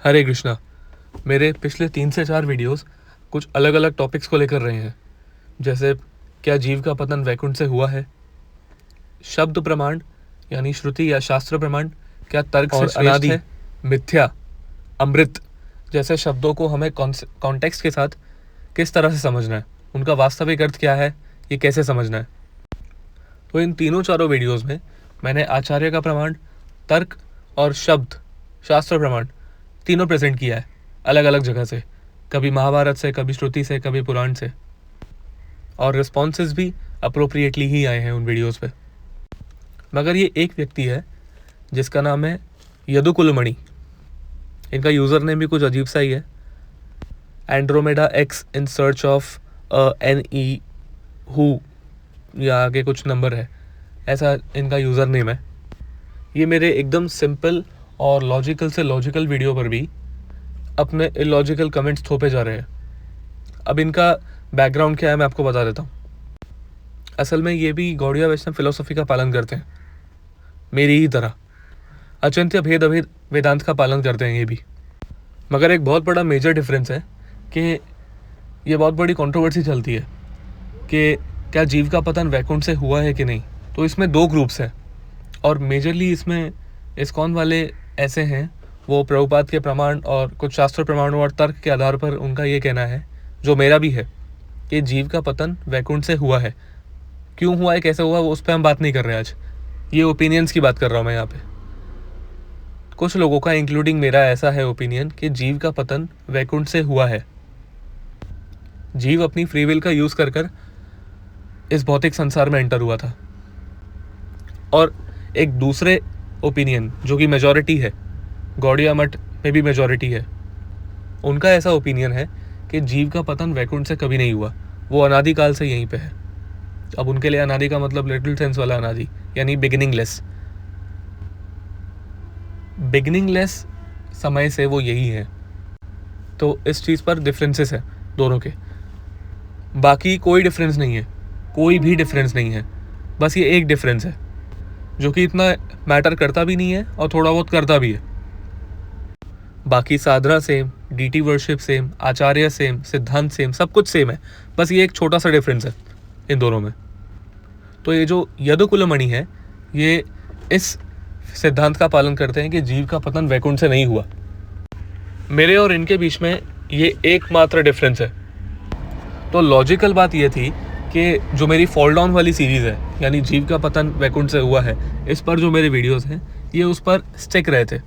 हरे कृष्णा। मेरे पिछले 3 से 4 वीडियोस कुछ अलग अलग टॉपिक्स को लेकर रहे हैं, जैसे क्या जीव का पतन वैकुंठ से हुआ है, शब्द प्रमाण यानी श्रुति या शास्त्र प्रमाण क्या तर्क से श्रेष्ठ है, मिथ्या, अमृत जैसे शब्दों को हमें कॉन्टेक्स्ट के साथ किस तरह से समझना है, उनका वास्तविक अर्थ क्या है, ये कैसे समझना है। तो इन तीनों चारों वीडियोस में मैंने आचार्य का प्रमाण, तर्क और शब्द शास्त्र प्रमाण तीनों प्रेजेंट किया है अलग अलग जगह से, कभी महाभारत से, कभी श्रुति से, कभी पुराण से, और रिस्पॉन्सेज भी अप्रोप्रिएटली ही आए हैं उन वीडियोस पे। मगर ये एक व्यक्ति है जिसका नाम है यदुकुलमणि। इनका यूज़र नेम भी कुछ अजीब सा ही है, Andromeda x in search of NE who या आगे कुछ नंबर है, ऐसा इनका यूज़र नेम है। ये मेरे एकदम सिंपल और लॉजिकल से लॉजिकल वीडियो पर भी अपने इलॉजिकल कमेंट्स थोपे जा रहे हैं। अब इनका बैकग्राउंड क्या है मैं आपको बता देता हूँ। असल में ये भी गौड़िया वैष्णव फिलोसफी का पालन करते हैं, मेरी ही तरह अचिंत्य भेद अभेद वेदांत का पालन करते हैं ये भी। मगर एक बहुत बड़ा मेजर डिफरेंस है कि ये बहुत बड़ी कंट्रोवर्सी चलती है कि क्या जीव का पतन वैकुंठ से हुआ है कि नहीं। तो इसमें 2 ग्रुप्स हैं, और मेजरली इसमें इस्कॉन वाले ऐसे हैं, वो प्रभुपाद के प्रमाण और कुछ शास्त्र प्रमाणों और तर्क के आधार पर उनका ये कहना है, जो मेरा भी है, कि जीव का पतन वैकुंठ से हुआ है। क्यों हुआ है, कैसे हुआ, वो उस पर हम बात नहीं कर रहे आज। ये ओपिनियंस की बात कर रहा हूँ मैं यहाँ पे। कुछ लोगों का इंक्लूडिंग मेरा ऐसा है ओपिनियन कि जीव का पतन वैकुंठ से हुआ है। जीव अपनी फ्री विल का यूज़ कर इस भौतिक संसार में एंटर हुआ था। और एक दूसरे ओपिनियन जो कि मेजॉरिटी है, गौड़िया मठ में भी मेजॉरिटी है, उनका ऐसा ओपिनियन है कि जीव का पतन वैकुंठ से कभी नहीं हुआ, वो अनादिकाल से यहीं पे है। अब उनके लिए अनादि का मतलब लिटिल सेंस वाला अनादि, यानी बिगिनिंगलेस। बिगिनिंगलेस समय से वो यही है। तो इस चीज़ पर डिफरेंसेस है दोनों के, बाकी कोई डिफरेंस नहीं है, कोई भी डिफरेंस नहीं है। बस ये एक डिफरेंस है जो कि इतना मैटर करता भी नहीं है और थोड़ा बहुत करता भी है। बाकी साधना सेम, डीटी वर्शिप सेम, आचार्य सेम, सिद्धांत सेम, सब कुछ सेम है। बस ये एक छोटा सा डिफरेंस है इन दोनों में। तो ये जो यदुकुलमणि है, ये इस सिद्धांत का पालन करते हैं कि जीव का पतन वैकुंठ से नहीं हुआ। मेरे और इनके बीच में ये एकमात्र डिफरेंस है। तो लॉजिकल बात ये थी कि जो मेरी फॉल डाउन वाली सीरीज़ है, यानी जीव का पतन वैकुंठ से हुआ है, इस पर जो मेरे वीडियोस हैं ये उस पर स्टिक रहे थे,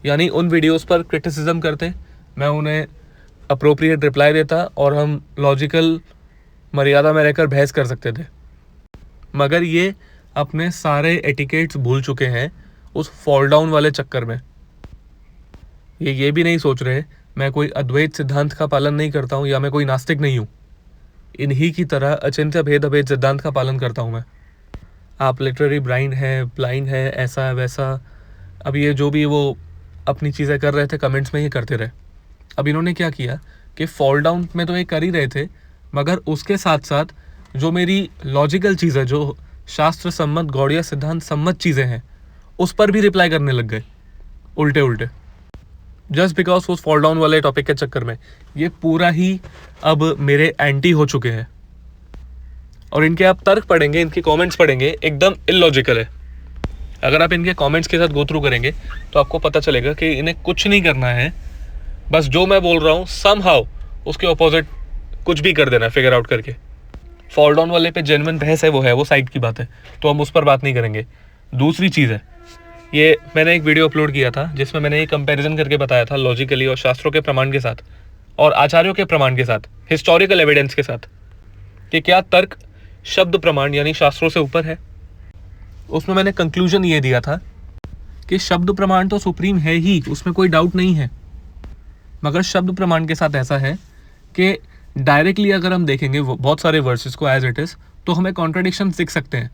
यानी उन वीडियोस पर क्रिटिसिज्म करते, मैं उन्हें अप्रोप्रिएट रिप्लाई देता और हम लॉजिकल मर्यादा में रहकर बहस कर सकते थे। मगर ये अपने सारे एटिकेट्स भूल चुके हैं उस फॉल डाउन वाले चक्कर में। ये भी नहीं सोच रहे मैं कोई अद्वैत सिद्धांत का पालन नहीं करता हूँ या मैं कोई नास्तिक नहीं हूँ। इन्हीं की तरह अचिंत्य भेद अभेद सिद्धांत का पालन करता हूँ मैं। आप लिटररी ब्लाइंड है, ऐसा है वैसा। अब ये जो भी वो अपनी चीज़ें कर रहे थे कमेंट्स में ही करते रहे। अब इन्होंने क्या किया कि फॉल डाउन में तो ये कर ही रहे थे, मगर उसके साथ साथ जो मेरी लॉजिकल चीज़ें, जो शास्त्र सम्मत गौड़िया सिद्धांत सम्मत चीज़ें हैं, उस पर भी रिप्लाई करने लग गए उल्टे उल्टे, जस्ट बिकॉज उस फॉल डाउन वाले टॉपिक के चक्कर में। ये पूरा ही अब मेरे एंटी हो चुके हैं। और इनके आप तर्क पढ़ेंगे, इनके कमेंट्स पढ़ेंगे, एकदम इलॉजिकल है। अगर आप इनके कमेंट्स के साथ गो थ्रू करेंगे तो आपको पता चलेगा कि इन्हें कुछ नहीं करना है, बस जो मैं बोल रहा हूँ समहाउ उसके ऑपोजिट कुछ भी कर देना फिगर आउट करके। फॉल डाउन वाले पे जेन्युइन बहस है, वो साइड की बात है, तो हम उस पर बात नहीं करेंगे। दूसरी चीज़ है, ये मैंने एक वीडियो अपलोड किया था जिसमें मैंने ये कंपैरिजन करके बताया था लॉजिकली और शास्त्रों के प्रमाण के साथ और आचार्यों के प्रमाण के साथ, हिस्टोरिकल एविडेंस के साथ, कि क्या तर्क शब्द प्रमाण यानी शास्त्रों से ऊपर है। उसमें मैंने कंक्लूजन ये दिया था कि शब्द प्रमाण तो सुप्रीम है ही, उसमें कोई डाउट नहीं है। मगर शब्द प्रमाण के साथ ऐसा है कि डायरेक्टली अगर हम देखेंगे बहुत सारे वर्सेस को एज इट इज़, तो हमें कॉन्ट्रडिक्शन दिख सकते हैं।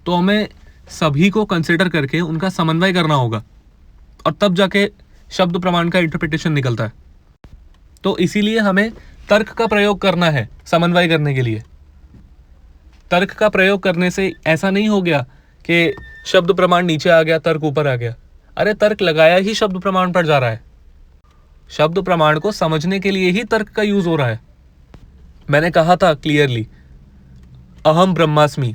तो हमें सभी को कंसिडर करके उनका समन्वय करना होगा, और तब जाके शब्द प्रमाण का इंटरप्रिटेशन निकलता है। तो इसीलिए हमें तर्क का प्रयोग करना है समन्वय करने के लिए। तर्क का प्रयोग करने से ऐसा नहीं हो गया कि शब्द प्रमाण नीचे आ गया, तर्क ऊपर आ गया। अरे तर्क लगाया ही शब्द प्रमाण पर जा रहा है। शब्द प्रमाण को समझने के लिए ही तर्क का यूज हो रहा है। मैंने कहा था क्लियरली, अहम ब्रह्मास्मि,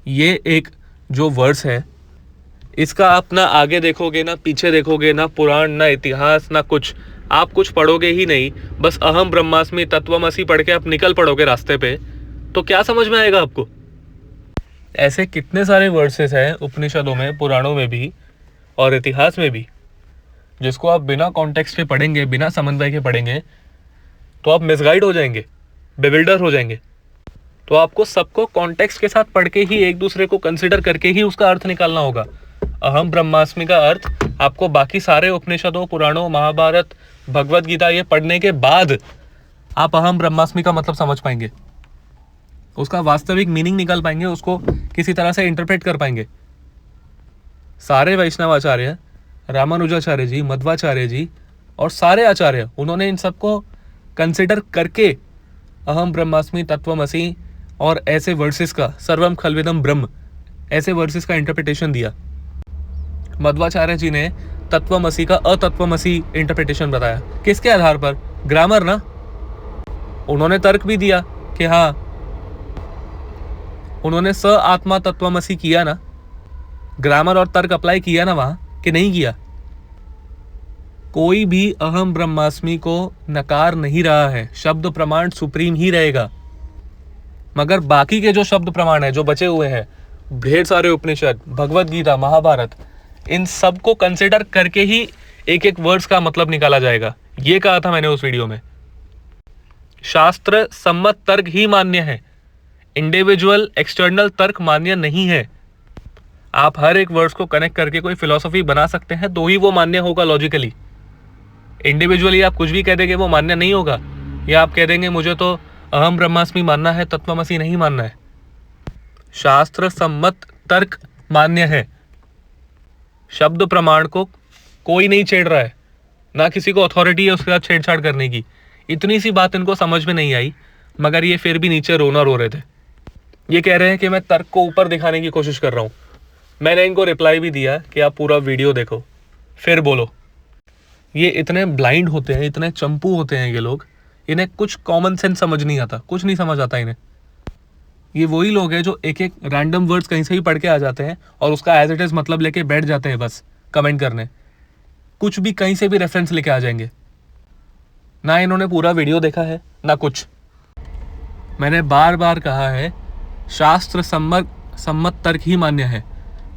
ये एक जो वर्ड्स है, इसका आप ना आगे देखोगे, ना पीछे देखोगे, ना पुराण, ना इतिहास, ना कुछ, आप कुछ पढ़ोगे ही नहीं, बस अहम ब्रह्मास्मि तत्वमसि पढ़ के आप निकल पड़ोगे रास्ते पे, तो क्या समझ में आएगा आपको? ऐसे कितने सारे वर्सेस हैं उपनिषदों में, पुराणों में भी और इतिहास में भी, जिसको आप बिना कॉन्टेक्स्ट के पढ़ेंगे, बिना समन्वय के पढ़ेंगे, तो आप मिसगाइड हो जाएंगे, बेविल्डर हो जाएंगे। तो आपको सबको कॉन्टेक्स्ट के साथ पढ़ के ही, एक दूसरे को कंसिडर करके ही उसका अर्थ निकालना होगा। अहम ब्रह्मास्मि का अर्थ आपको बाकी सारे उपनिषदों, पुराणों, महाभारत, भगवत गीता ये पढ़ने के बाद आप अहम ब्रह्मास्मि का मतलब समझ पाएंगे, उसका वास्तविक मीनिंग निकाल पाएंगे, उसको किसी तरह से इंटरप्रेट कर पाएंगे। सारे वैष्णवाचार्य, रामानुजाचार्य जी, मध्वाचार्य जी और सारे आचार्य, उन्होंने इन सबको कंसिडर करके अहम ब्रह्मास्मि तत्वमसि और ऐसे वर्सेस का, सर्वम खल्विदम ब्रह्म, ऐसे वर्सेस का इंटरप्रिटेशन दिया। मध्वाचार्य जी ने तत्वमसि का अतत्वमसि इंटरप्रिटेशन बताया। किसके आधार पर? ग्रामर ना। उन्होंने तर्क भी दिया कि हाँ, उन्होंने स आत्मा तत्वमसि किया ना, ग्रामर और तर्क अप्लाई किया ना वहां, कि नहीं किया? कोई भी अहम ब्रह्मास्मि को नकार नहीं रहा है, शब्द प्रमाण सुप्रीम ही रहेगा। मगर बाकी के जो शब्द प्रमाण है, जो बचे हुए हैं, ढेर सारे उपनिषद, भगवत गीता, महाभारत, इन सब को कंसिडर करके ही एक एक वर्ड्स का मतलब निकाला जाएगा। ये कहा था मैंने उस वीडियो में। शास्त्र सम्मत तर्क ही मान्य है, इंडिविजुअल एक्सटर्नल तर्क मान्य नहीं है। आप हर एक वर्ड्स को कनेक्ट करके कोई फिलॉसफी बना सकते हैं तो ही वो मान्य होगा लॉजिकली। इंडिविजुअली आप कुछ भी कह देंगे वो मान्य नहीं होगा। या आप कह देंगे मुझे तो अहम ब्रह्मास्मि मानना है, तत्वमसि नहीं मानना है। शास्त्र सम्मत तर्क मान्य है, शब्द प्रमाण को कोई नहीं छेड़ रहा है, ना किसी को अथॉरिटी है उसके साथ छेड़छाड़ करने की। इतनी सी बात इनको समझ में नहीं आई, मगर ये फिर भी नीचे रोना रो रहे थे। ये कह रहे हैं कि मैं तर्क को ऊपर दिखाने की कोशिश कर रहा हूँ। मैंने इनको रिप्लाई भी दिया कि आप पूरा वीडियो देखो फिर बोलो। ये इतने ब्लाइंड होते हैं, इतने चंपू होते हैं ये लोग, इन्हें कुछ कॉमन सेंस समझ नहीं आता, कुछ नहीं समझ आता इन्हें। ये वही लोग हैं जो एक एक रैंडम वर्ड्स कहीं से भी पढ़ के आ जाते हैं और उसका एज इट इज मतलब लेके बैठ जाते हैं बस कमेंट करने। कुछ भी कहीं से भी रेफरेंस लेके आ जाएंगे। ना इन्होंने पूरा वीडियो देखा है ना कुछ। मैंने बार बार कहा है, शास्त्र सम्मत तर्क ही मान्य है।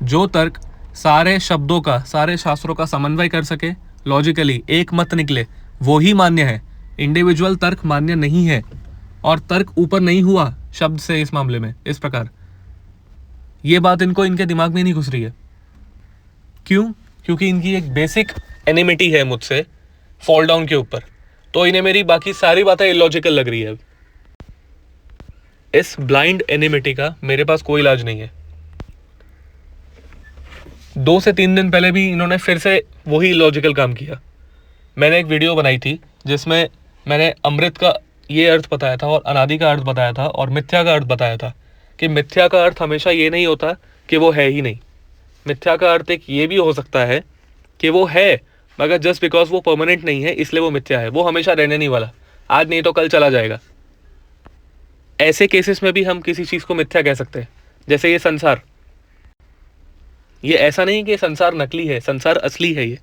जो तर्क सारे शब्दों का, सारे शास्त्रों का समन्वय कर सके, लॉजिकली एक मत निकले, वो ही मान्य है। इंडिविजुअल तर्क मान्य नहीं है और तर्क ऊपर नहीं हुआ शब्द से इस मामले में। इस प्रकार ये बात इनको, इनके दिमाग में नहीं घुस रही है। क्यों? क्योंकि इनकी एक बेसिक एनिमिटी है मुझसे फॉल डाउन के ऊपर, तो इन्हें मेरी बाकी सारी बातें इलॉजिकल लग रही है। इस ब्लाइंड एनिमिटी का मेरे पास कोई इलाज नहीं है। 2 से 3 दिन पहले भी इन्होंने फिर से वही इलॉजिकल काम किया। मैंने एक वीडियो बनाई थी जिसमें मैंने अमृत का ये अर्थ बताया था और अनादि का अर्थ बताया था और मिथ्या का अर्थ बताया था कि मिथ्या का अर्थ हमेशा ये नहीं होता कि वो है ही नहीं। मिथ्या का अर्थ एक ये भी हो सकता है कि वो है, मगर जस्ट बिकॉज वो परमानेंट नहीं है इसलिए वो मिथ्या है। वो हमेशा रहने नहीं वाला, आज नहीं तो कल चला जाएगा। ऐसे केसेस में भी हम किसी चीज़ को मिथ्या कह सकते हैं। जैसे ये संसार, ये ऐसा नहीं कि संसार नकली है, संसार असली है ये,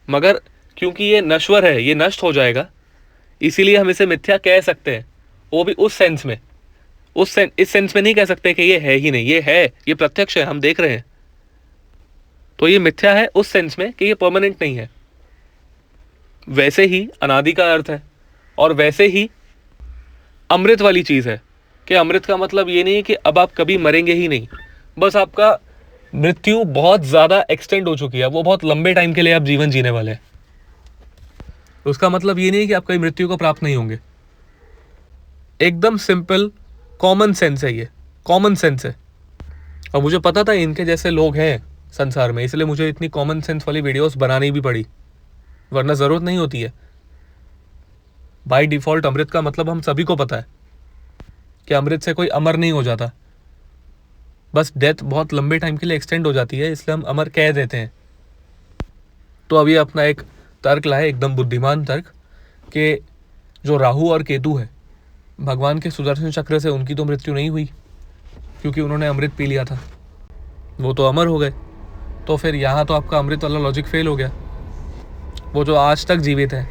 मगर क्योंकि ये नश्वर है, ये नष्ट हो जाएगा, इसीलिए हम इसे मिथ्या कह सकते हैं। वो भी उस सेंस में, इस सेंस में नहीं कह सकते कि ये है ही नहीं। ये है, ये प्रत्यक्ष है, हम देख रहे हैं। तो ये मिथ्या है उस सेंस में कि ये परमानेंट नहीं है। वैसे ही अनादि का अर्थ है और वैसे ही अमृत वाली चीज़ है कि अमृत का मतलब ये नहीं है कि अब आप कभी मरेंगे ही नहीं, बस आपका मृत्यु बहुत ज़्यादा एक्सटेंड हो चुकी है, वो बहुत लंबे टाइम के लिए आप जीवन जीने वाले हैं। उसका मतलब ये नहीं है कि आप कभी मृत्यु को प्राप्त नहीं होंगे। एकदम सिंपल कॉमन सेंस है, ये कॉमन सेंस है। और मुझे पता था इनके जैसे लोग हैं संसार में, इसलिए मुझे इतनी कॉमन सेंस वाली वीडियोस बनानी भी पड़ी, वरना ज़रूरत नहीं होती है। बाय डिफ़ॉल्ट अमृत का मतलब हम सभी को पता है कि अमृत से कोई अमर नहीं हो जाता, बस डेथ बहुत लंबे टाइम के लिए एक्सटेंड हो जाती है, इसलिए हम अमर कह देते हैं। तो अभी अपना एक तर्क लाए, एकदम बुद्धिमान तर्क, कि जो राहु और केतु है, भगवान के सुदर्शन चक्र से उनकी तो मृत्यु नहीं हुई क्योंकि उन्होंने अमृत पी लिया था, वो तो अमर हो गए। तो फिर यहाँ तो आपका अमृत वाला लॉजिक फेल हो गया। वो जो आज तक जीवित है,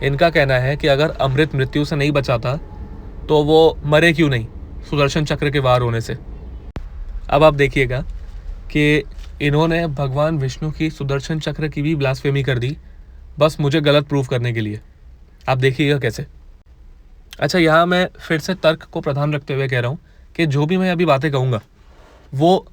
इनका कहना है कि अगर अमृत मृत्यु से नहीं बचाता तो वो मरे क्यों नहीं सुदर्शन चक्र के वार होने से। अब आप देखिएगा कि इन्होंने भगवान विष्णु की सुदर्शन चक्र की भी ब्लास्फेमी कर दी, बस मुझे गलत प्रूफ करने के लिए। आप देखिएगा कैसे। अच्छा, यहाँ मैं फिर से तर्क को प्रधान रखते हुए कह रहा हूँ कि जो भी मैं अभी बातें कहूँगा वो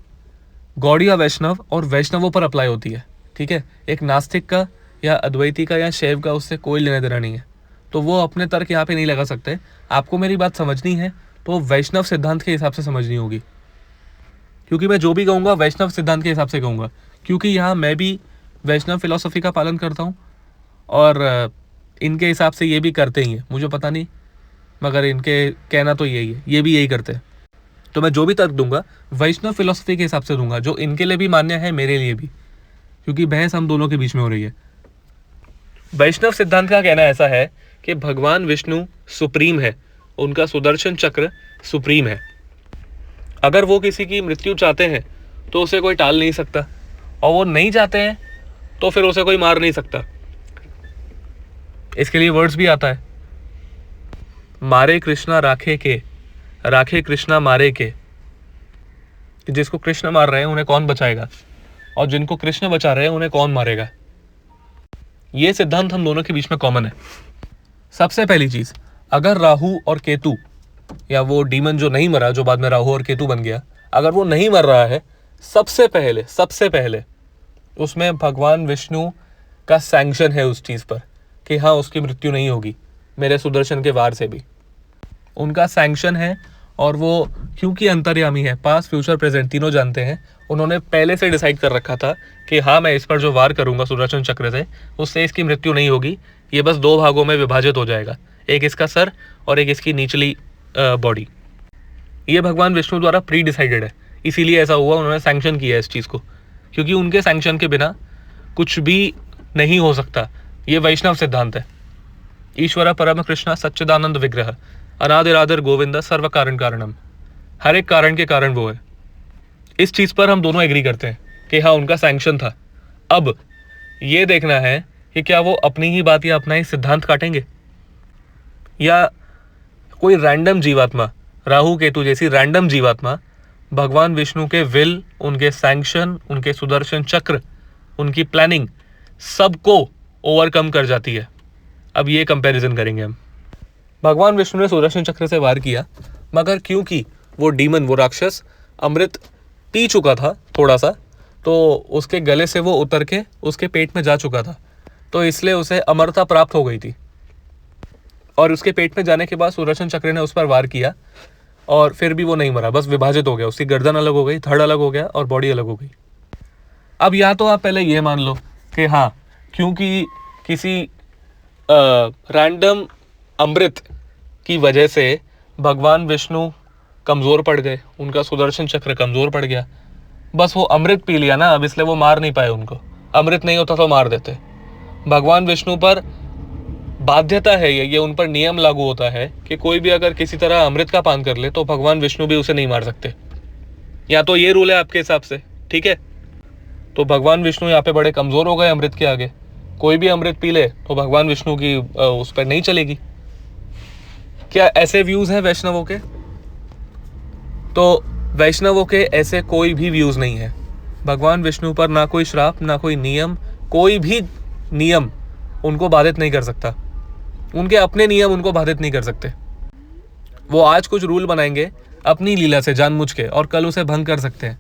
गौड़िया वैष्णव और वैष्णवों पर अप्लाई होती है, ठीक है। एक नास्तिक का या अद्वैती का या शैव का उससे कोई लेना देना नहीं है। तो वो अपने तर्क यहाँ पे नहीं लगा सकते। आपको मेरी बात समझनी है तो वैष्णव सिद्धांत के हिसाब से समझनी होगी, क्योंकि मैं जो भी कहूँगा वैष्णव सिद्धांत के हिसाब से कहूँगा, क्योंकि यहाँ मैं भी वैष्णव फिलॉसफी का पालन करता हूँ और इनके हिसाब से ये भी करते ही हैं। मुझे पता नहीं, मगर इनके कहना तो यही है, ये भी यही करते हैं। तो मैं जो भी तर्क दूंगा वैष्णव फिलॉसफी के हिसाब से दूंगा, जो इनके लिए भी मान्य है, मेरे लिए भी, क्योंकि बहस हम दोनों के बीच में हो रही है। वैष्णव सिद्धांत का कहना ऐसा है कि भगवान विष्णु सुप्रीम है, उनका सुदर्शन चक्र सुप्रीम है। अगर वो किसी की मृत्यु चाहते हैं तो उसे कोई टाल नहीं सकता, और वो नहीं चाहते हैं तो फिर उसे कोई मार नहीं सकता। इसके लिए वर्ड्स भी आता है, मारे कृष्णा राखे के, राखे कृष्णा मारे के। जिसको कृष्ण मार रहे हैं उन्हें कौन बचाएगा, और जिनको कृष्ण बचा रहे हैं उन्हें कौन मारेगा। ये सिद्धांत हम दोनों के बीच में कॉमन है। सबसे पहली चीज, अगर राहु और केतु, या वो डीमन जो नहीं मरा, जो बाद में राहु और केतु बन गया, अगर वो नहीं मर रहा है, सबसे पहले उसमें भगवान विष्णु का सैंक्शन है उस चीज पर कि हाँ उसकी मृत्यु नहीं होगी मेरे सुदर्शन के वार से भी। उनका सैंक्शन है, और वो क्योंकि अंतर्यामी है, पास्ट फ्यूचर प्रेजेंट तीनों जानते हैं, उन्होंने पहले से डिसाइड कर रखा था कि हाँ मैं इस पर जो वार करूंगा सुदर्शन चक्र से, उससे इसकी मृत्यु नहीं होगी, ये बस दो भागों में विभाजित हो जाएगा, एक इसका सर और एक इसकी निचली बॉडी। ये भगवान विष्णु द्वारा प्री डिसाइडेड है, इसीलिए ऐसा हुआ, उन्होंने सैंक्शन किया है इस चीज़ को, क्योंकि उनके सैंक्शन के बिना कुछ भी नहीं हो सकता। ये वैष्णव सिद्धांत है। ईश्वर परम कृष्ण सच्चिदानंद विग्रह अनादिरादर गोविंद सर्व कारण कारणम, हर एक कारण के कारण वो है। इस चीज पर हम दोनों एग्री करते हैं कि हाँ उनका सैंक्शन था। अब ये देखना है कि क्या वो अपनी ही बात या अपना ही सिद्धांत काटेंगे, या कोई रैंडम जीवात्मा, राहु केतु जैसी रैंडम जीवात्मा भगवान विष्णु के विल, उनके सैंक्शन, उनके सुदर्शन चक्र, उनकी प्लानिंग सबको ओवरकम कर जाती है। अब ये कंपैरिजन करेंगे हम। भगवान विष्णु ने सुदर्शन चक्र से वार किया, मगर क्योंकि वो डीमन, वो राक्षस अमृत पी चुका था थोड़ा सा, तो उसके गले से वो उतर के उसके पेट में जा चुका था, तो इसलिए उसे अमरता प्राप्त हो गई थी। और उसके पेट में जाने के बाद सुदर्शन चक्र ने उस पर वार किया, और फिर भी वो नहीं मरा, बस विभाजित हो गया, उसकी गर्दन अलग हो गई, धड़ अलग हो गया और बॉडी अलग हो गई। अब या तो आप पहले ये मान लो कि हाँ क्योंकि किसी रैंडम अमृत की वजह से भगवान विष्णु कमज़ोर पड़ गए, उनका सुदर्शन चक्र कमज़ोर पड़ गया, बस वो अमृत पी लिया ना, अब इसलिए वो मार नहीं पाए उनको। अमृत नहीं होता तो मार देते। भगवान विष्णु पर बाध्यता है, ये उन पर नियम लागू होता है कि कोई भी अगर किसी तरह अमृत का पान कर ले तो भगवान विष्णु भी उसे नहीं मार सकते। या तो ये रूल है आपके हिसाब से, ठीक है। तो भगवान विष्णु यहाँ पे बड़े कमज़ोर हो गए अमृत के आगे, कोई भी अमृत पी ले तो भगवान विष्णु की उस पर नहीं चलेगी। क्या ऐसे व्यूज हैं वैष्णवों के? तो वैष्णवों के ऐसे कोई भी व्यूज नहीं है। भगवान विष्णु पर ना कोई श्राप, ना कोई नियम, कोई भी नियम उनको बाधित नहीं कर सकता। उनके अपने नियम उनको बाधित नहीं कर सकते। वो आज कुछ रूल बनाएंगे अपनी लीला से जानबूझ के, और कल उसे भंग कर सकते हैं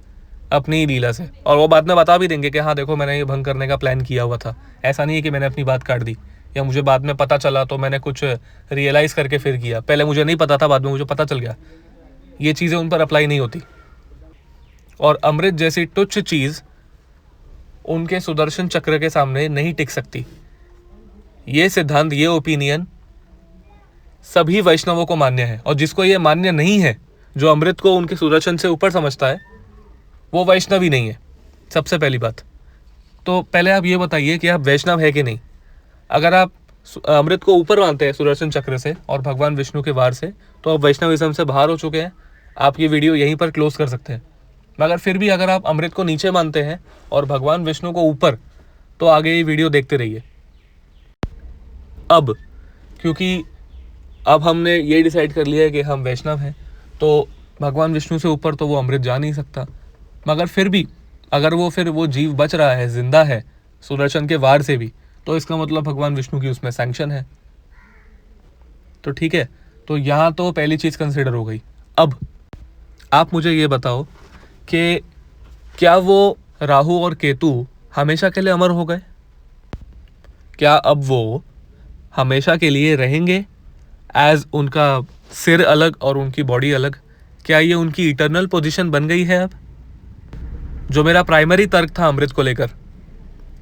अपनी ही लीला से, और वो बाद में बता भी देंगे कि हाँ देखो मैंने ये भंग करने का प्लान किया हुआ था। ऐसा नहीं है कि मैंने अपनी बात काट दी या मुझे बाद में पता चला तो मैंने कुछ रियलाइज करके फिर किया, पहले मुझे नहीं पता था बाद में मुझे पता चल गया। ये चीज़ें उन पर अप्लाई नहीं होती। और अमृत जैसी तुच्छ चीज़ उनके सुदर्शन चक्र के सामने नहीं टिक सकती। ये सिद्धांत, ये ओपिनियन सभी वैष्णवों को मान्य है, और जिसको ये मान्य नहीं है, जो अमृत को उनके सुदर्शन से ऊपर समझता है, वो वैष्णव ही नहीं है। सबसे पहली बात। तो पहले आप ये बताइए कि आप वैष्णव है कि नहीं। अगर आप अमृत को ऊपर मानते हैं सुदर्शन चक्र से और भगवान विष्णु के वार से, तो आप वैष्णविज्म से बाहर हो चुके हैं। आप ये वीडियो यहीं पर क्लोज कर सकते हैं। मगर फिर भी अगर आप अमृत को नीचे मानते हैं और भगवान विष्णु को ऊपर, तो आगे ये वीडियो देखते रहिए। अब क्योंकि अब हमने ये डिसाइड कर लिया है कि हम वैष्णव हैं, तो भगवान विष्णु से ऊपर तो वो अमृत जा नहीं सकता। मगर फिर भी अगर वो जीव बच रहा है, जिंदा है सुदर्शन के वार से भी, तो इसका मतलब भगवान विष्णु की उसमें सैंक्शन है। तो ठीक है, तो यहाँ तो पहली चीज़ कंसिडर हो गई। अब आप मुझे ये बताओ कि क्या वो राहु और केतु हमेशा के लिए अमर हो गए? क्या अब वो हमेशा के लिए रहेंगे एज उनका सिर अलग और उनकी बॉडी अलग? क्या ये उनकी इटर्नल पोजीशन बन गई है अब? जो मेरा प्राइमरी तर्क था अमृत को लेकर,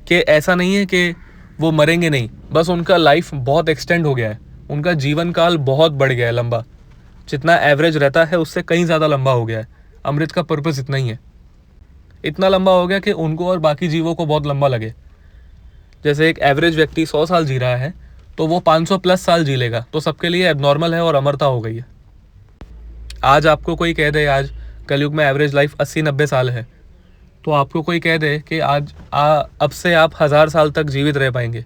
कि ऐसा नहीं है कि वो मरेंगे नहीं, बस उनका लाइफ बहुत एक्सटेंड हो गया है, उनका जीवन काल बहुत बढ़ गया है, लंबा, जितना एवरेज रहता है उससे कहीं ज़्यादा लंबा हो गया है। अमृत का पर्पस इतना ही है, इतना लंबा हो गया कि उनको और बाकी जीवों को बहुत लंबा लगे। जैसे एक एवरेज व्यक्ति 100 साल जी रहा है, तो वो 500 प्लस साल जी लेगा, तो सबके लिए एबनॉर्मल है और अमरता हो गई है। आज आपको कोई कह दे आज कलयुग में एवरेज लाइफ 80-90 साल है, तो आपको कोई कह दे कि आज अब से आप 1000 साल तक जीवित रह पाएंगे,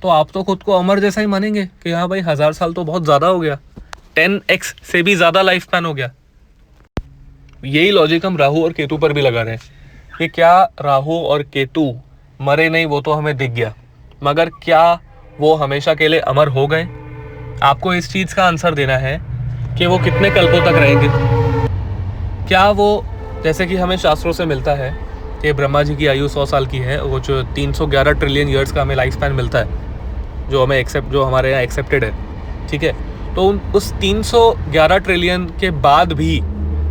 तो आप तो खुद को अमर जैसा ही मानेंगे कि हाँ भाई 1000 साल तो बहुत ज़्यादा हो गया, 10x से भी ज़्यादा लाइफ स्पैन हो गया। यही लॉजिक हम राहु और केतु पर भी लगा रहे हैं कि क्या राहु और केतु मरे नहीं, वो तो हमें दिख गया, मगर क्या वो हमेशा के लिए अमर हो गए? आपको इस चीज़ का आंसर देना है कि वो कितने कल्पों तक रहेंगे। क्या वो, जैसे कि हमें शास्त्रों से मिलता है कि ब्रह्मा जी की आयु 100 साल की है, वो जो 311 ट्रिलियन ईयर्स का हमें लाइफ स्पैन मिलता है, जो हमारे यहाँ एक्सेप्टेड है, ठीक है। तो उस 311 ट्रिलियन के बाद भी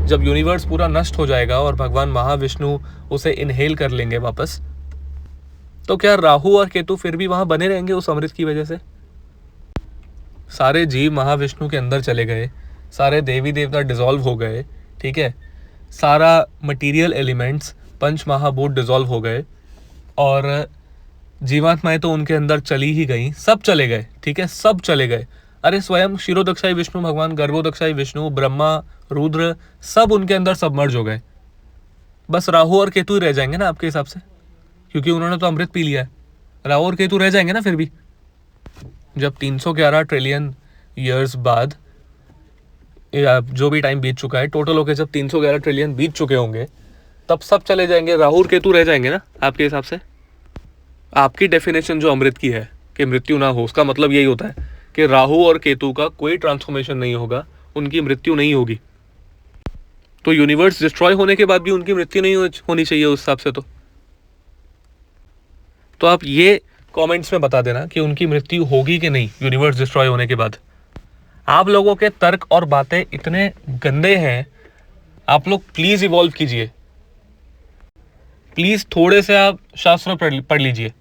जब यूनिवर्स पूरा नष्ट हो जाएगा और भगवान महाविष्णु उसे इनहेल कर लेंगे वापस, तो क्या राहु और केतु फिर भी वहाँ बने रहेंगे उस अमृत की वजह से? सारे जीव महाविष्णु के अंदर चले गए, सारे देवी देवता डिसॉल्व हो गए, ठीक है, सारा मटेरियल एलिमेंट्स पंच महाभूत डिसॉल्व हो गए, और जीवात्माएं तो उनके अंदर चली ही गई, सब चले गए, ठीक है, सब चले गए। अरे स्वयं क्षीरोदक्षाई विष्णु भगवान, गर्भोदक्षाई विष्णु, ब्रह्मा, रुद्र, सब उनके अंदर सबमर्ज हो गए। बस राहु और केतु ही रह जाएंगे ना आपके हिसाब से, क्योंकि उन्होंने तो अमृत पी लिया है। राहु और केतु रह जाएंगे ना फिर भी। जब 311 ट्रिलियन ईयर्स बाद, या जो भी टाइम बीत चुका है टोटल होके, जब 311 ट्रिलियन बीत चुके होंगे, तब सब चले जाएंगे, राहु और केतु रह जाएंगे ना आपके हिसाब से। आपकी डेफिनेशन जो अमृत की है कि मृत्यु ना हो, उसका मतलब यही होता है कि राहु और केतु का कोई ट्रांसफॉर्मेशन नहीं होगा, उनकी मृत्यु नहीं होगी। तो यूनिवर्स डिस्ट्रॉय होने के बाद भी उनकी मृत्यु नहीं होनी चाहिए उस हिसाब से। तो आप ये कमेंट्स में बता देना कि उनकी मृत्यु होगी कि नहीं यूनिवर्स डिस्ट्रॉय होने के बाद। आप लोगों के तर्क और बातें इतने गंदे हैं, आप लोग प्लीज इवॉल्व कीजिए, प्लीज थोड़े से आप शास्त्र पढ़ लीजिए,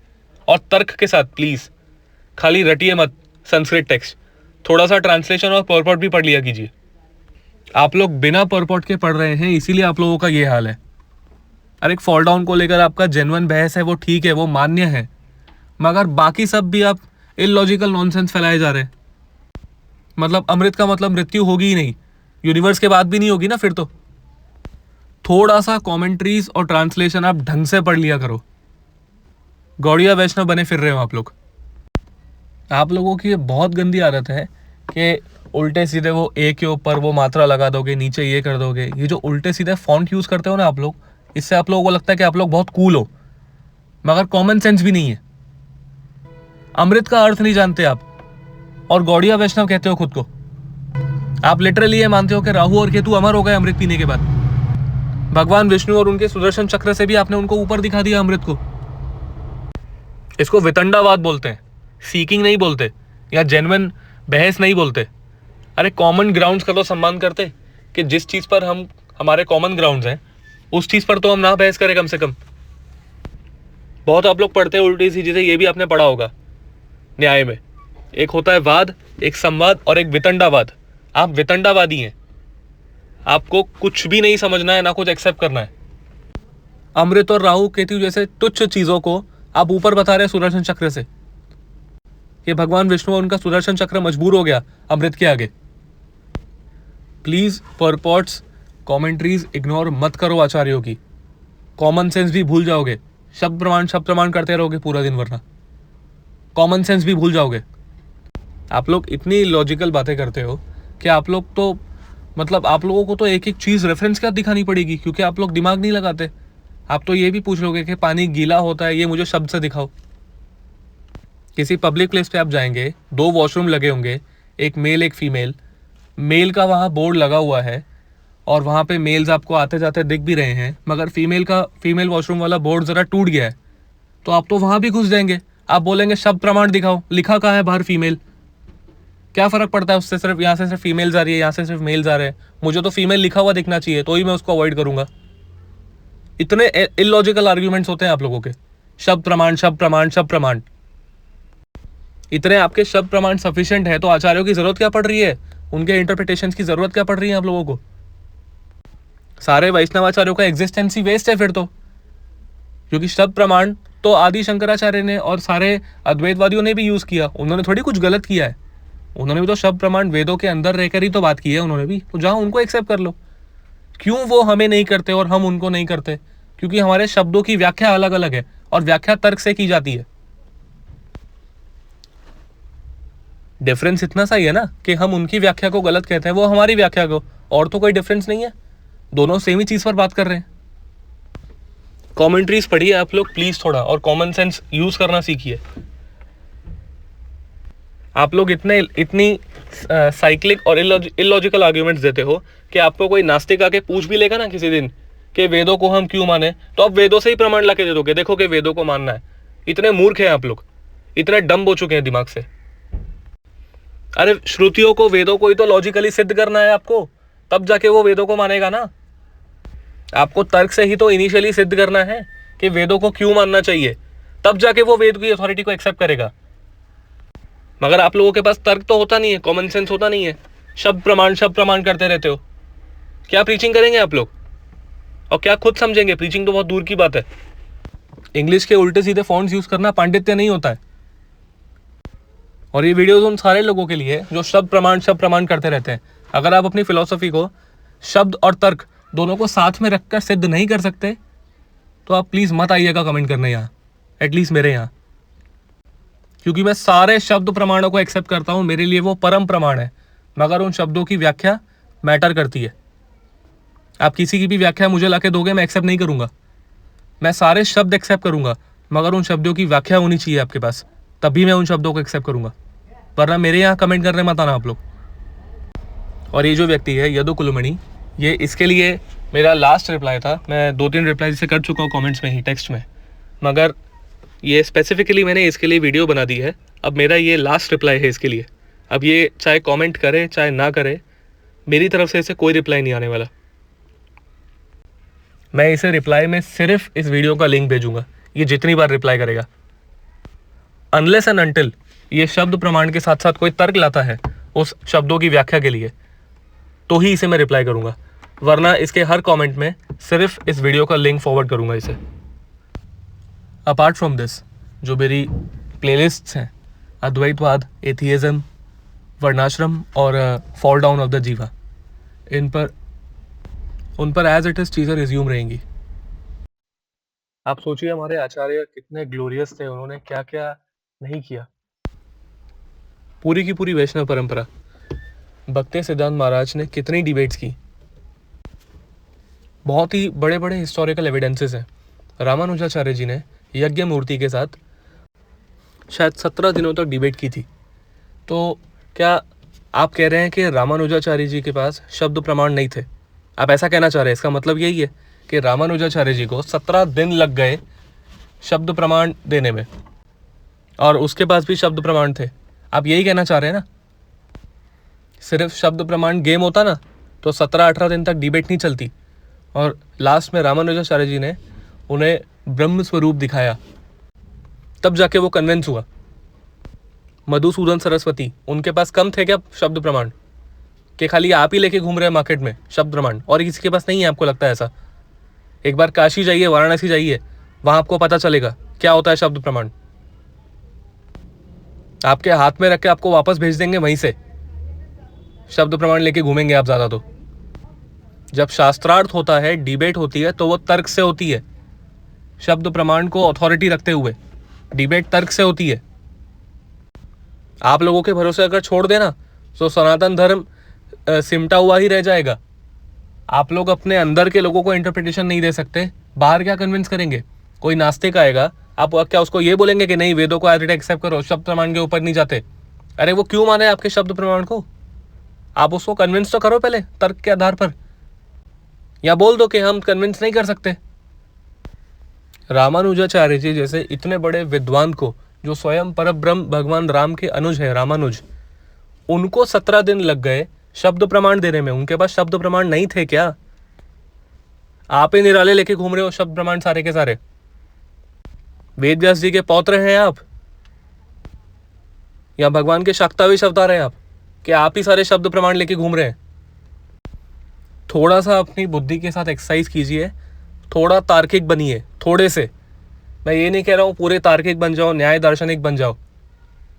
और तर्क के साथ प्लीज, खाली रटिए मत संस्कृत टेक्स्ट, थोड़ा सा ट्रांसलेशन और पर्पट भी पढ़ लिया कीजिए। आप लोग बिना पर्पट के पढ़ रहे हैं, इसीलिए आप लोगों का ये हाल है। अरे एक फॉल डाउन को लेकर आपका जेन्युइन बहस है, वो ठीक है, वो मान्य है, मगर बाकी सब भी आप इलॉजिकल नॉनसेंस फैलाए जा रहे हैं। मतलब अमृत का मतलब मृत्यु होगी ही नहीं, यूनिवर्स के बाद भी नहीं होगी ना फिर तो। थोड़ा सा कमेंट्रीज और ट्रांसलेशन आप ढंग से पढ़ लिया करो। गौड़िया वैष्णव बने फिर रहे हो आप लोग। आप लोगों की ये बहुत गंदी आदत है कि उल्टे सीधे वो ए के ऊपर वो मात्रा लगा दोगे, नीचे ये कर दोगे। ये जो उल्टे सीधे फॉन्ट यूज करते हो ना आप लोग, इससे आप लोगों को लगता है कि आप लोग बहुत कूल हो, मगर कॉमन सेंस भी नहीं है। अमृत का अर्थ नहीं जानते आप, और गौड़िया वैष्णव कहते हो खुद को। आप लिटरली ये मानते हो कि राहु और केतु अमर हो गए अमृत पीने के बाद। भगवान विष्णु और उनके सुदर्शन चक्र से भी आपने उनको ऊपर दिखा दिया अमृत को। इसको वितंडावाद बोलते हैं, सीकिंग नहीं बोलते, या जेन्युइन बहस नहीं बोलते। अरे कॉमन ग्राउंड्स का तो सम्मान करते, कि जिस चीज पर हम हमारे कॉमन ग्राउंड्स हैं उस चीज पर तो हम ना बहस करें कम से कम। बहुत आप लोग पढ़ते हैं उल्टी सी चीजें, ये भी आपने पढ़ा होगा न्याय में। एक होता है वाद, एक संवाद और एक वितंडावाद। आप वितंडावादी हैं, आपको कुछ भी नहीं समझना है, ना कुछ एक्सेप्ट करना है। अमृत और राहु केतु जैसे तुच्छ चीजों को आप ऊपर बता रहे हैं सुदर्शन चक्र से। ये भगवान विष्णु और उनका सुदर्शन चक्र मजबूर हो गया अमृत के आगे। प्लीज परपॉट्स कॉमेंट्रीज इग्नोर मत करो आचार्यों की। कॉमन सेंस भी भूल जाओगे, शब्द प्रमाण करते रहोगे पूरा दिन, वरना कॉमन सेंस भी भूल जाओगे। आप लोग इतनी लॉजिकल बातें करते हो कि आप लोग तो मतलब आप लोगों को तो एक एक चीज़ रेफरेंस क्या दिखानी पड़ेगी, क्योंकि आप लोग दिमाग नहीं लगाते। आप तो ये भी पूछ लोगे कि पानी गीला होता है, ये मुझे शब्द से दिखाओ। किसी पब्लिक प्लेस पे आप जाएंगे, 2 वॉशरूम लगे होंगे, एक मेल एक फीमेल। मेल का वहाँ बोर्ड लगा हुआ है और वहाँ पे मेल्स आपको आते जाते दिख भी रहे हैं, मगर फीमेल वॉशरूम वाला बोर्ड ज़रा टूट गया है, तो आप तो वहाँ भी घुस जाएंगे। आप बोलेंगे शब्द प्रमाण दिखाओ, लिखा कहाँ है बाहर फीमेल। क्या फ़र्क पड़ता है उससे, सिर्फ यहाँ से सिर्फ फीमेल्स आ रही है, यहाँ से सिर्फ मेल्स आ रहे हैं। मुझे तो फीमेल लिखा हुआ दिखना चाहिए, तो ही मैं उसको अवॉइड करूँगा। इतने इलॉजिकल आर्ग्यूमेंट्स होते हैं आप लोगों के। शब्द प्रमाण इतने आपके शब्द प्रमाण सफिशिएंट है, तो आचार्यों की जरूरत क्या पड़ रही है, उनके इंटरप्रिटेशंस की जरूरत क्या पड़ रही है आप लोगों को। सारे वैष्णवाचार्यों का एग्जिस्टेंस ही वेस्ट है फिर तो, क्योंकि शब्द प्रमाण तो आदि शंकराचार्य ने और सारे अद्वैतवादियों ने भी यूज किया। उन्होंने थोड़ी कुछ गलत किया है, उन्होंने भी तो शब्द प्रमाण वेदों के अंदर रहकर ही तो बात की है उन्होंने भी, तो जाओ उनको एक्सेप्ट कर लो। क्यों वो हमें नहीं करते और हम उनको नहीं करते? क्योंकि हमारे शब्दों की व्याख्या अलग अलग है और व्याख्या तर्क से की जाती है। डिफरेंस इतना सा ही है ना कि हम उनकी व्याख्या को गलत कहते हैं, वो हमारी व्याख्या को, और तो कोई डिफरेंस नहीं है। दोनों सेम ही चीज पर बात कर रहे हैं। कमेंट्रीज पढ़िए आप लोग प्लीज थोड़ा, और कॉमन सेंस यूज करना सीखिए। आप लोग इतनी साइक्लिक और इलॉजिकल आर्ग्यूमेंट्स देते हो कि आपको कोई नास्तिक आके पूछ भी लेगा ना किसी दिन कि वेदों को हम क्यों माने, तो आप वेदों से ही प्रमाण ला के दे दोगे, देखो कि वेदों को मानना है। इतने मूर्ख हैं आप लोग, इतने डम्ब हो चुके हैं दिमाग से। अरे श्रुतियों को, वेदों को ही तो लॉजिकली सिद्ध करना है आपको, तब जाके वो वेदों को मानेगा ना। आपको तर्क से ही तो इनिशियली सिद्ध करना है कि वेदों को क्यों मानना चाहिए, तब जाके वो वेद की अथॉरिटी को एक्सेप्ट करेगा। मगर आप लोगों के पास तर्क तो होता नहीं है, कॉमन सेंस होता नहीं है, शब्द प्रमाण करते रहते हो। क्या प्रीचिंग करेंगे आप लोग, और क्या खुद समझेंगे? प्रीचिंग तो बहुत दूर की बात है। इंग्लिश के उल्टे सीधे फॉन्ट्स यूज करना पांडित्य नहीं होता है। और ये वीडियोस उन सारे लोगों के लिए जो शब्द प्रमाण करते रहते हैं। अगर आप अपनी फिलॉसफी को शब्द और तर्क दोनों को साथ में रखकर सिद्ध नहीं कर सकते, तो आप प्लीज मत आइएगा कमेंट करने यहाँ, एटलीस्ट मेरे यहाँ, क्योंकि मैं सारे शब्द प्रमाणों को एक्सेप्ट करता हूँ, मेरे लिए वो परम प्रमाण है। मगर उन शब्दों की व्याख्या मैटर करती है। आप किसी की भी व्याख्या मुझे लाके दोगे, मैं एक्सेप्ट नहीं करूँगा। मैं सारे शब्द एक्सेप्ट करूँगा, मगर उन शब्दों की व्याख्या होनी चाहिए आपके पास, तभी मैं उन शब्दों को एक्सेप्ट करूँगा, वरना मेरे यहाँ कमेंट करने मत आना आप लोग। और ये जो व्यक्ति है यदु कुलमणि, ये इसके लिए मेरा लास्ट रिप्लाई था। मैं 2-3 रिप्लाई से कर चुका हूँ कमेंट्स में ही, टेक्स्ट में, मगर ये स्पेसिफिकली मैंने इसके लिए वीडियो बना दी है। अब मेरा ये लास्ट रिप्लाई है इसके लिए। अब ये चाहे कमेंट करे चाहे ना करे, मेरी तरफ से इसे कोई रिप्लाई नहीं आने वाला। मैं इसे रिप्लाई में सिर्फ इस वीडियो का लिंक भेजूंगा, ये जितनी बार रिप्लाई करेगा। अनलेस एंड अनटिल ये शब्द प्रमाण के साथ साथ कोई तर्क लाता है उस शब्दों की व्याख्या के लिए, तो ही इसे मैं रिप्लाई करूंगा, वरना इसके हर कमेंट में सिर्फ इस वीडियो का लिंक फॉरवर्ड करूंगा इसे। अपार्ट फ्रॉम दिस, जो मेरी प्लेलिस्ट्स हैं, अद्वैतवाद, एथियज्म, वर्णाश्रम और फॉल डाउन ऑफ द जीवा, उन पर एज इट इज चीज़ें रिज्यूम रहेंगी। आप सोचिए हमारे आचार्य कितने ग्लोरियस थे, उन्होंने क्या क्या नहीं किया। पूरी की पूरी वैष्णव परंपरा, भक्ति सिद्धांत महाराज ने कितनी डिबेट्स की। बहुत ही बड़े बड़े हिस्टोरिकल एविडेंसेस हैं। रामानुजाचार्य जी ने यज्ञ मूर्ति के साथ शायद 17 दिनों तक डिबेट की थी। तो क्या आप कह रहे हैं कि रामानुजाचार्य जी के पास शब्द प्रमाण नहीं थे? आप ऐसा कहना चाह रहे हैं? इसका मतलब यही है कि रामानुजाचार्य जी को 17 दिन लग गए शब्द प्रमाण देने में, और उसके पास भी शब्द प्रमाण थे। आप यही कहना चाह रहे हैं ना? सिर्फ शब्द प्रमाण गेम होता ना, तो 17-18 दिन तक डिबेट नहीं चलती, और लास्ट में रामानुजाचार्य जी ने उन्हें ब्रह्म स्वरूप दिखाया, तब जाके वो कन्विंस हुआ। मधुसूदन सरस्वती, उनके पास कम थे क्या शब्द प्रमाण? कि खाली आप ही लेके घूम रहे हैं मार्केट में शब्द प्रमाण, और किसी के पास नहीं है? आपको लगता है ऐसा? एक बार काशी जाइए, वाराणसी जाइए, वहां आपको पता चलेगा क्या होता है शब्द प्रमाण। आपके हाथ में रख के आपको वापस भेज देंगे, वहीं से शब्द प्रमाण लेके घूमेंगे आप ज़्यादा। तो जब शास्त्रार्थ होता है, डिबेट होती है, तो वो तर्क से होती है। शब्द प्रमाण को अथॉरिटी रखते हुए डिबेट तर्क से होती है। आप लोगों के भरोसे अगर छोड़ देना तो सनातन धर्म सिमटा हुआ ही रह जाएगा। आप लोग अपने अंदर के लोगों को इंटरप्रिटेशन नहीं दे सकते, बाहर क्या कन्विंस करेंगे? कोई नास्तिक आएगा, आप क्या उसको ये बोलेंगे कि नहीं वेदों को एज इट एक्सेप्ट करो, शब्द प्रमाण के ऊपर नहीं जाते? अरे वो क्यों माने आपके शब्द प्रमाण को? आप उसको कन्विंस तो करो पहले तर्क के आधार पर, या बोल दो कि हम कन्विंस नहीं कर सकते। रामानुजाचार्य जी जैसे इतने बड़े विद्वान को, जो स्वयं परब्रह्म भगवान राम के अनुज है, रामानुज, उनको 17 दिन लग गए शब्द प्रमाण देने में। उनके पास शब्द प्रमाण नहीं थे क्या? आप ही निराले लेके घूम रहे हो शब्द प्रमाण सारे के सारे। वेद व्यास जी के पौत्र हैं आप, या भगवान के शाक्ताविश अवतार हैं आप, कि आप ही सारे शब्द प्रमाण लेके घूम रहे हैं? थोड़ा सा अपनी बुद्धि के साथ एक्सरसाइज कीजिए, थोड़ा तार्किक बनिए, थोड़े से। मैं ये नहीं कह रहा हूँ पूरे तार्किक बन जाओ, न्याय दार्शनिक बन जाओ,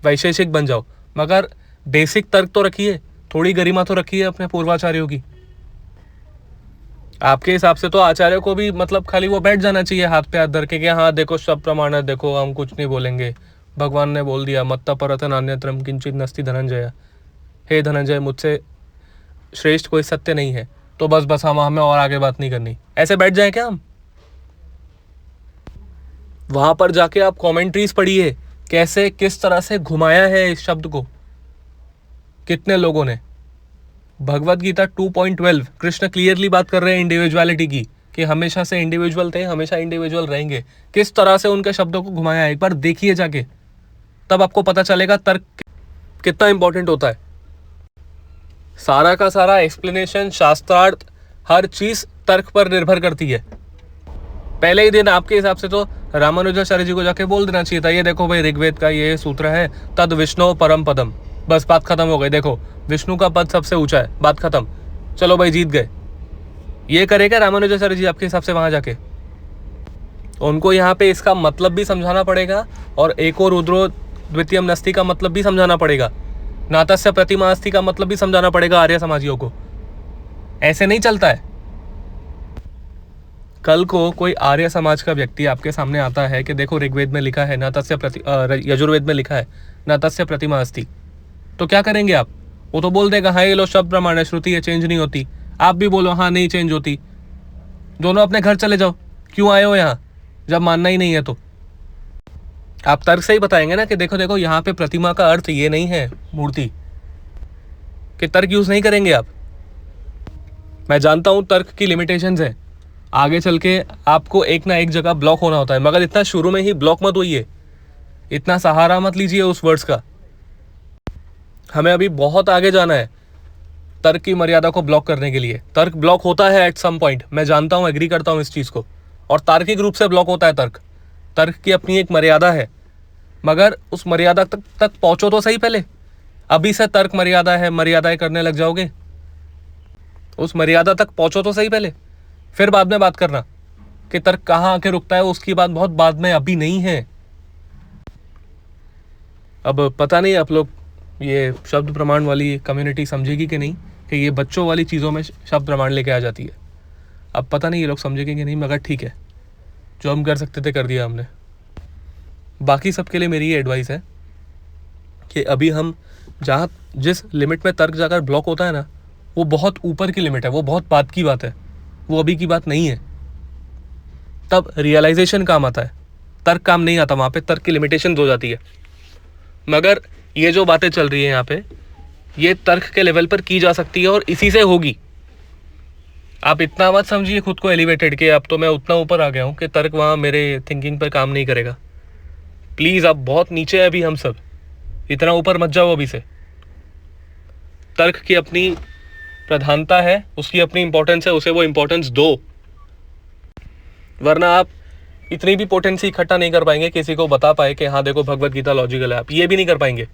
वैशेषिक बन जाओ, मगर बेसिक तर्क तो रखिए, थोड़ी गरिमा तो रखिए अपने पूर्वाचार्यों की। आपके हिसाब से तो आचार्यों को भी मतलब खाली वो बैठ जाना चाहिए हाथ पे हाथ धर के कि हाँ देखो शब्द प्रमाण है, देखो हम कुछ नहीं बोलेंगे, भगवान ने बोल दिया, मत्ता परतन अन्यत्रम किंचित नस्ति धनंजय, हे धनंजय मुझसे श्रेष्ठ कोई सत्य नहीं है, तो बस हम हमें और आगे बात नहीं करनी, ऐसे बैठ जाए क्या हम? वहां पर जाके आप कमेंट्रीज पढ़िए, कैसे किस तरह से घुमाया है इस शब्द को कितने लोगों ने। भगवत गीता 2.12 कृष्ण क्लियरली बात कर रहे हैं इंडिविजुअलिटी की, कि हमेशा से इंडिविजुअल थे, हमेशा इंडिविजुअल रहेंगे। किस तरह से उनके शब्दों को घुमाया है, एक बार देखिए जाके, तब आपको पता चलेगा तर्क कितना इंपॉर्टेंट होता है। सारा का सारा एक्सप्लेनेशन, शास्त्रार्थ, हर चीज तर्क पर निर्भर करती है। पहले ही दिन आपके हिसाब से तो रामानुजाचार्य जी को जाके बोल देना चाहिए था, ये देखो भाई ऋग्वेद का ये सूत्र है, तद विष्णु परम पदम, बस बात खत्म हो गई। देखो विष्णु का पद सबसे ऊंचा है, बात खत्म, चलो भाई जीत गए। ये करेगा रामानुजाचार्य जी आपके हिसाब से वहां जाके? उनको यहाँ पे इसका मतलब भी समझाना पड़ेगा, और एको रुद्रो द्वितीयम नस्ति का मतलब भी समझाना पड़ेगा, नातस्य प्रतिमा अस्ति का मतलब भी समझाना पड़ेगा आर्य समाजियों को। ऐसे नहीं चलता है। कल को कोई आर्य समाज का व्यक्ति आपके सामने आता है कि देखो ऋग्वेद में लिखा है यजुर्वेद में लिखा है नातस्य प्रतिमा अस्ति, तो क्या करेंगे आप? वो तो बोल देगा हाँ ये लो शब्द प्रमाण है, श्रुति है, चेंज नहीं होती। आप भी बोलो हाँ नहीं चेंज होती। दोनों अपने घर चले जाओ, क्यों आए हो यहाँ जब मानना ही नहीं है? तो आप तर्क से ही बताएंगे ना कि देखो देखो यहाँ पे प्रतिमा का अर्थ ये नहीं है मूर्ति, कि तर्क यूज नहीं करेंगे आप। मैं जानता हूँ तर्क की लिमिटेशंस है, आगे चल के आपको एक ना एक जगह ब्लॉक होना होता है, मगर इतना शुरू में ही ब्लॉक मत होइए, इतना सहारा मत लीजिए उस वर्ड्स का। हमें अभी बहुत आगे जाना है तर्क की मर्यादा को ब्लॉक करने के लिए। तर्क ब्लॉक होता है एट सम पॉइंट, मैं जानता हूँ, एग्री करता हूँ इस चीज़ को, और तार्किक रूप से ब्लॉक होता है तर्क। तर्क की अपनी एक मर्यादा है, मगर उस मर्यादा तक पहुँचो तो सही पहले। अभी से तर्क मर्यादा है, मर्यादाएं करने लग जाओगे, उस मर्यादा तक पहुँचो तो सही पहले, फिर बाद में बात करना कि तर्क कहाँ आके रुकता है, उसकी बात बहुत बाद में, अभी नहीं है। अब पता नहीं आप लोग ये शब्द प्रमाण वाली कम्युनिटी समझेगी कि नहीं, कि ये बच्चों वाली चीज़ों में शब्द प्रमाण लेके आ जाती है। अब पता नहीं ये लोग समझेंगे कि नहीं, मगर ठीक है, जो हम कर सकते थे कर दिया हमने। बाकी सबके लिए मेरी ये एडवाइस है कि अभी हम जहाँ जिस लिमिट में तर्क जाकर ब्लॉक होता है ना, वो बहुत ऊपर की लिमिट है, वो बहुत बात की बात है, वो अभी की बात नहीं है। तब रियलाइजेशन काम आता है, तर्क काम नहीं आता, वहाँ पे तर्क की लिमिटेशन हो जाती है। मगर ये जो बातें चल रही है यहाँ पे, ये तर्क के लेवल पर की जा सकती है और इसी से होगी। आप इतना मत समझिए खुद को एलिवेटेड कि अब तो मैं उतना ऊपर आ गया हूँ कि तर्क वहाँ मेरे थिंकिंग पर काम नहीं करेगा। प्लीज़, आप बहुत नीचे हैं अभी हम सब, इतना ऊपर मत जाओ अभी से। तर्क की अपनी प्रधानता है, उसकी अपनी इंपॉर्टेंस है, उसे वो इंपॉर्टेंस दो, वरना आप इतनी भी पोटेंसी इकट्ठा नहीं कर पाएंगे किसी को बता पाए कि हाँ देखो भगवत गीता लॉजिकल है। आप ये भी नहीं कर पाएंगे।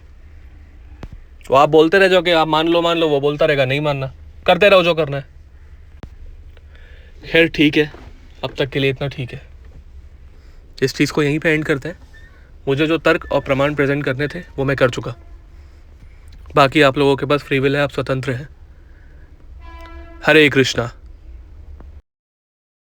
तो आप बोलते रह जाओ कि आप मान लो, वो बोलता रहेगा नहीं मानना, करते रहो जो करना है। खैर ठीक है, अब तक के लिए इतना ठीक है। इस चीज़ को यहीं पे एंड करते हैं। मुझे जो तर्क और प्रमाण प्रेजेंट करने थे वो मैं कर चुका। बाकी आप लोगों के पास फ्री विल है, आप स्वतंत्र हैं। हरे कृष्णा।